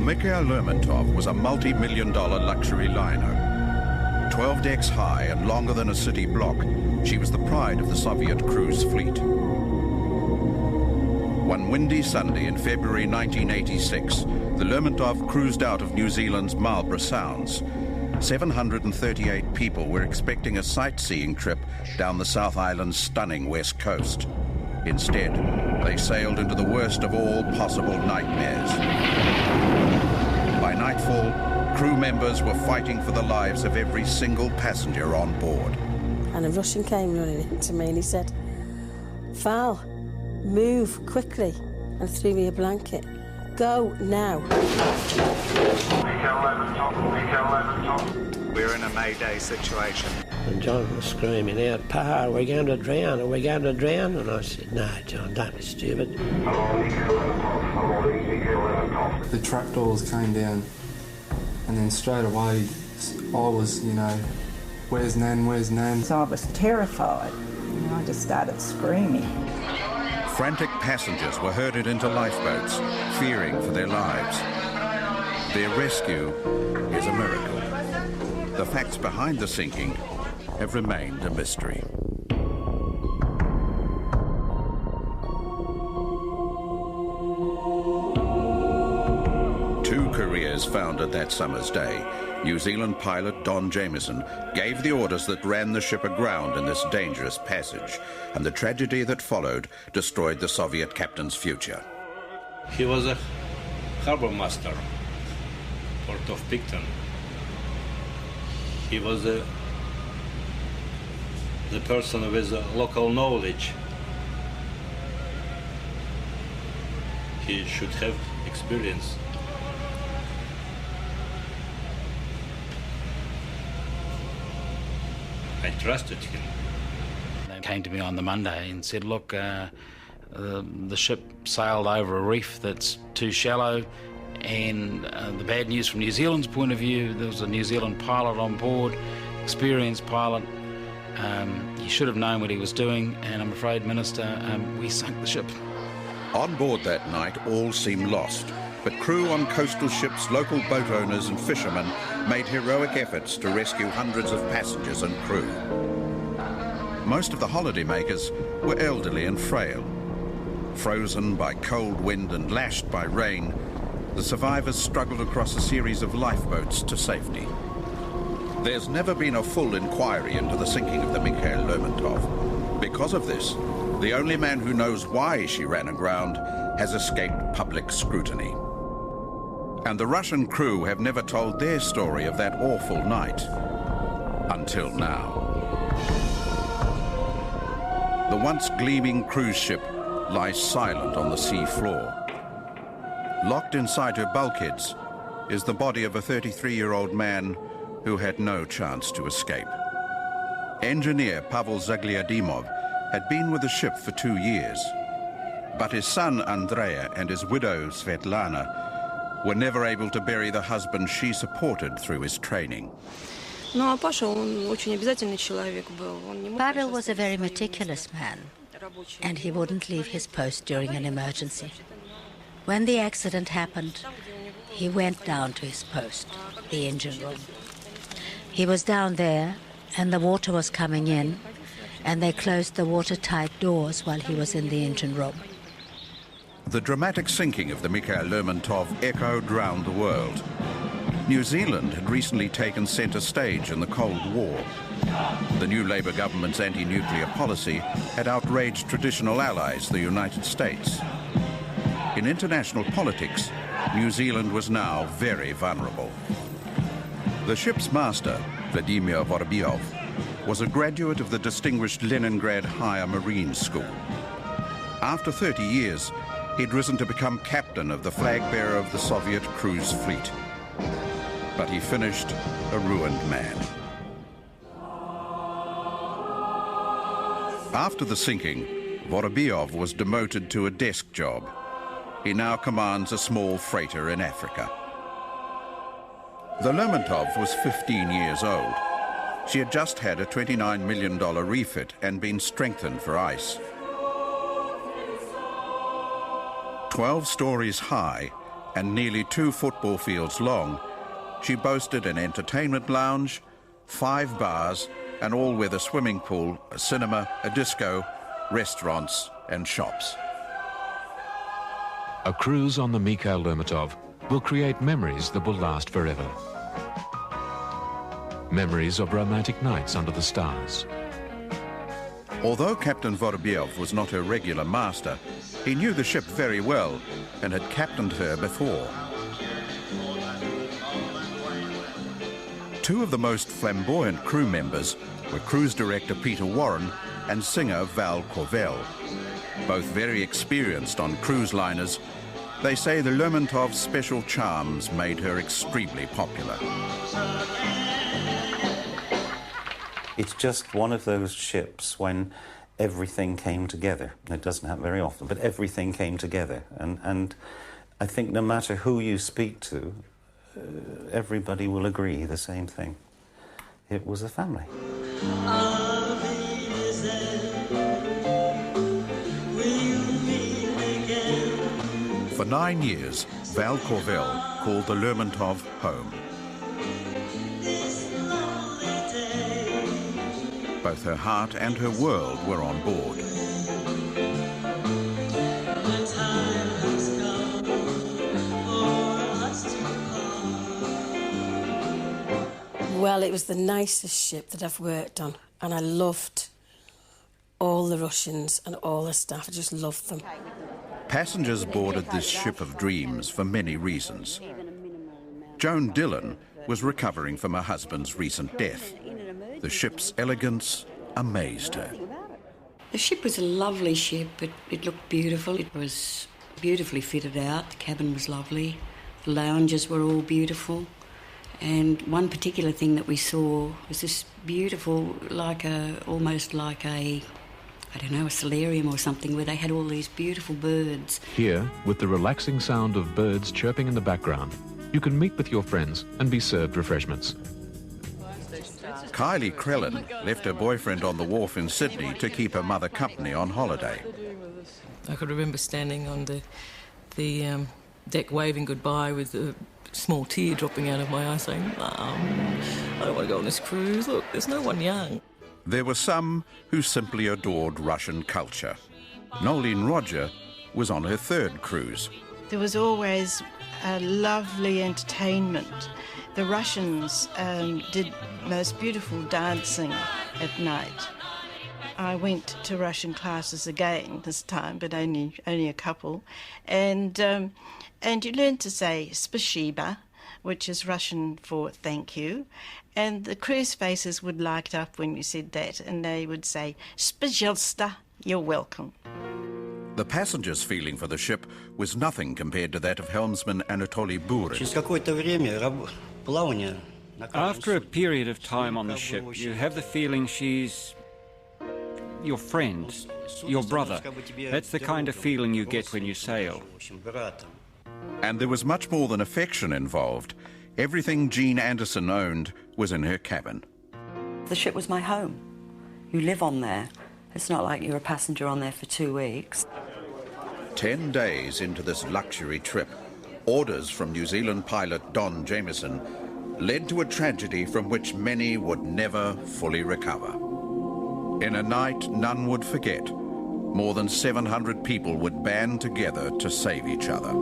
Mikhail Lermontov was a multi-million-dollar luxury liner. 12 decks high and longer than a city block, she was the pride of the Soviet cruise fleet. One windy Sunday in February 1986, the Lermontov cruised out of New Zealand's Marlborough Sounds. 738 people were expecting a sightseeing trip down the South Island's stunning west coast. Instead, they sailed into the worst of all possible nightmares. By nightfall, crew members were fighting for the lives of every single passenger on board. And a Russian came running into me and he said, "Val, move quickly," and threw me a blanket. "Go now." We're in a Mayday situation. And John was screaming out, "Pa, we're going to drown, are we going to drown?" And I said, "No, John, don't be stupid." The trapdoors came down, and then straight away I was, where's Nan, where's Nan? So I was terrified, and I just started screaming. Frantic passengers were herded into lifeboats, fearing for their lives. Their rescue is a miracle. The facts behind the sinking have remained a mystery. Two careers founded that summer's day. New Zealand pilot Don Jamieson gave the orders that ran the ship aground in this dangerous passage, and the tragedy that followed destroyed the Soviet captain's future. He was a harbor master, Port of Picton. He was the person with local knowledge. He should have experience. I trusted him. They came to me on the Monday and said, "Look, the ship sailed over a reef that's too shallow, and the bad news from New Zealand's point of view, there was a New Zealand pilot on board, experienced pilot. He should have known what he was doing, and I'm afraid, Minister, we sunk the ship." On board that night, all seemed lost, but crew on coastal ships, local boat owners and fishermen made heroic efforts to rescue hundreds of passengers and crew. Most of the holidaymakers were elderly and frail. Frozen by cold wind and lashed by rain, the survivors struggled across a series of lifeboats to safety. There's never been a full inquiry into the sinking of the Mikhail Lermontov. Because of this, the only man who knows why she ran aground has escaped public scrutiny. And the Russian crew have never told their story of that awful night. Until now. The once gleaming cruise ship lies silent on the sea floor. Locked inside her bulkheads is the body of a 33-year-old man who had no chance to escape. Engineer Pavel Zagliadimov had been with the ship for 2 years, but his son Andrea and his widow Svetlana were never able to bury the husband she supported through his training. Pavel was a very meticulous man, and he wouldn't leave his post during an emergency. When the accident happened, he went down to his post, the engine room. He was down there, and the water was coming in, and they closed the watertight doors while he was in the engine room. The dramatic sinking of the Mikhail Lermontov echoed round the world. New Zealand had recently taken centre stage in the Cold War. The new Labour government's anti-nuclear policy had outraged traditional allies, the United States. In international politics, New Zealand was now very vulnerable. The ship's master, Vladimir Vorobyov, was a graduate of the distinguished Leningrad Higher Marine School. After 30 years, he'd risen to become captain of the flag-bearer of the Soviet cruise fleet. But he finished a ruined man. After the sinking, Vorobyov was demoted to a desk job. He now commands a small freighter in Africa. The Lermontov was 15 years old. She had just had a $29 million refit and been strengthened for ice. 12 stories high, and nearly 2 football fields long, she boasted an entertainment lounge, 5 bars, an all-weather swimming pool, a cinema, a disco, restaurants and shops. A cruise on the Mikhail Lermontov will create memories that will last forever. Memories of romantic nights under the stars. Although Captain Vorobyev was not her regular master, he knew the ship very well and had captained her before. 2 of the most flamboyant crew members were cruise director Peter Warren and singer Val Corvell. Both very experienced on cruise liners, they say the Lermontov's special charms made her extremely popular. It's just one of those ships when everything came together. It doesn't happen very often, but everything came together. And I think no matter who you speak to, everybody will agree the same thing. It was a family. For 9 years, Val Corvell called the Lermontov home. Both her heart and her world were on board. Well, it was the nicest ship that I've worked on, and I loved all the Russians and all the staff. I just loved them. Passengers boarded this ship of dreams for many reasons. Joan Dillon was recovering from her husband's recent death. The ship's elegance amazed her. The ship was a lovely ship. It looked beautiful. It was beautifully fitted out. The cabin was lovely. The lounges were all beautiful. And one particular thing that we saw was this beautiful, almost like a, I don't know, a solarium or something, where they had all these beautiful birds. Here, with the relaxing sound of birds chirping in the background, you can meet with your friends and be served refreshments. Kylie Krellin left her boyfriend on the wharf in Sydney to keep her mother company on holiday. I could remember standing on the deck waving goodbye with a small tear dropping out of my eye saying, "Mum, I don't want to go on this cruise. Look, there's no one young." There were some who simply adored Russian culture. Nolene Roger was on her 3rd cruise. There was always a lovely entertainment. The Russians did most beautiful dancing at night. I went to Russian classes again this time, but only a couple, and you learn to say spasiba, which is Russian for thank you, and the cruise faces would light up when you said that, and they would say spazhelsta, you're welcome. The passengers' feeling for the ship was nothing compared to that of helmsman Anatoly Burin. After a period of time on the ship, you have the feeling she's your friend, your brother. That's the kind of feeling you get when you sail. And there was much more than affection involved. Everything Jean Anderson owned was in her cabin. The ship was my home. You live on there. It's not like you're a passenger on there for 2 weeks. 10 days into this luxury trip, orders from New Zealand pilot Don Jameson led to a tragedy from which many would never fully recover. In a night none would forget, more than 700 people would band together to save each other.